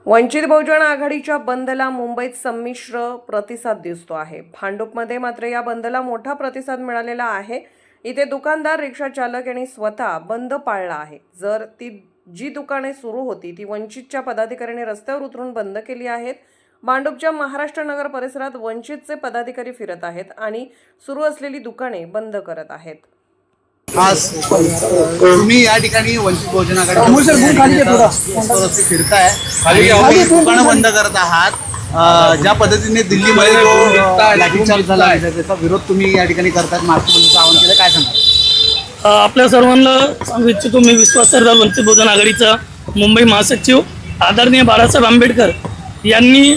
वंचित बहुजन आघाडीच्या बंदला मुंबईत संमिश्र प्रतिसाद दिसतो आहे। भांडूपमध्ये मात्र या बंदला मोठा प्रतिसाद मिळालेला आहे। इथे दुकानदार, रिक्षा चालक यांनी स्वतः बंद पाळला आहे। जर ती जी दुकाने सुरू होती ती वंचितच्या पदाधिकाऱ्यांनी रस्त्यावर उतरून बंद केली आहेत। भांडूपच्या महाराष्ट्र नगर परिसरात वंचितचे पदाधिकारी फिरत आहेत आणि सुरू असलेली दुकाने बंद करत आहेत। आज तुम्ही या ठिकाणी वंचित बहुजन आघाडी फिरताय, दुकानं बंद करत आहात। ज्या पद्धतीने दिल्लीमध्ये जो लाठीचार्ज झाला त्याचा विरोध तुम्ही या ठिकाणी करतात, महाराष्ट्र बंदचं आवाहन केलं, काय सांगाल? आपल्या सर्वांना सांगू इच्छितो मी विश्वास सरदार वंचित बहुजन आघाडीचा मुंबई महासचिव आदरणीय बाळासाहेब आंबेडकर यांनी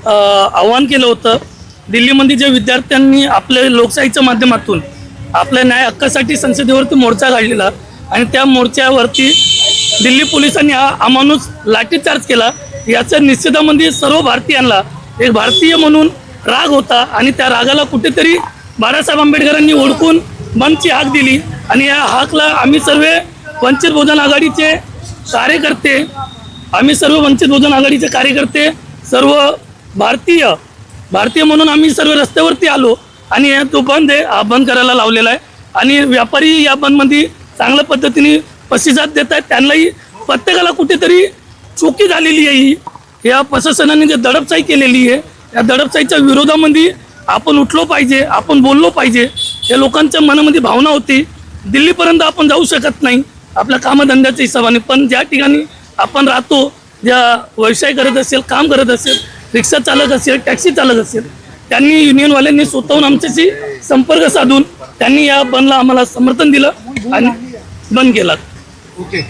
आवाहन केलं होतं। दिल्लीमध्ये जे विद्यार्थ्यांनी आपल्या लोकशाहीच्या माध्यमातून आपल्या न्याय हक्कासाठी संसदेवरती मोर्चा काढलेला आणि त्या मोर्चावरती दिल्ली पोलिसांनी हा अमानुष लाठीचार्ज केला, याच्या निषेधामध्ये सर्व भारतीयांना एक भारतीय म्हणून राग होता आणि त्या रागाला कुठेतरी बाळासाहेब आंबेडकरांनी ओळखून बंदची हाक दिली आणि या हाकला आम्ही सर्व वंचित बहुजन आघाडीचे कार्यकर्ते सर्व भारतीय म्हणून आम्ही सर्व रस्त्यावरती आलो आणि तो बंद आहे हा बंद करायला लावलेला आहे आणि व्यापारी या बंदमध्ये चांगल्या पद्धतीने प्रतिसाद देत आहेत। त्यांनाही प्रत्येकाला कुठेतरी चुकी झालेली आहे। या प्रशासनाने जे दडपशाही केलेली आहे या दडपशाहीच्या विरोधामध्ये आपण उठलो पाहिजे, आपण बोललो पाहिजे। या लोकांच्या मनामध्ये भावना होती, दिल्लीपर्यंत आपण जाऊ शकत नाही आपल्या कामधंद्याच्या हिशोबाने, पण ज्या ठिकाणी आपण राहतो, ज्या व्यवसाय करत असेल, काम करत असेल, रिक्षा चालक असेल, टॅक्सी चालक असेल, त्यांनी युनियनवाल्यांनी स्वतःहून आमच्याशी संपर्क साधून त्यांनी या बंदला आम्हाला समर्थन दिलं आणि बंद केला। ओके.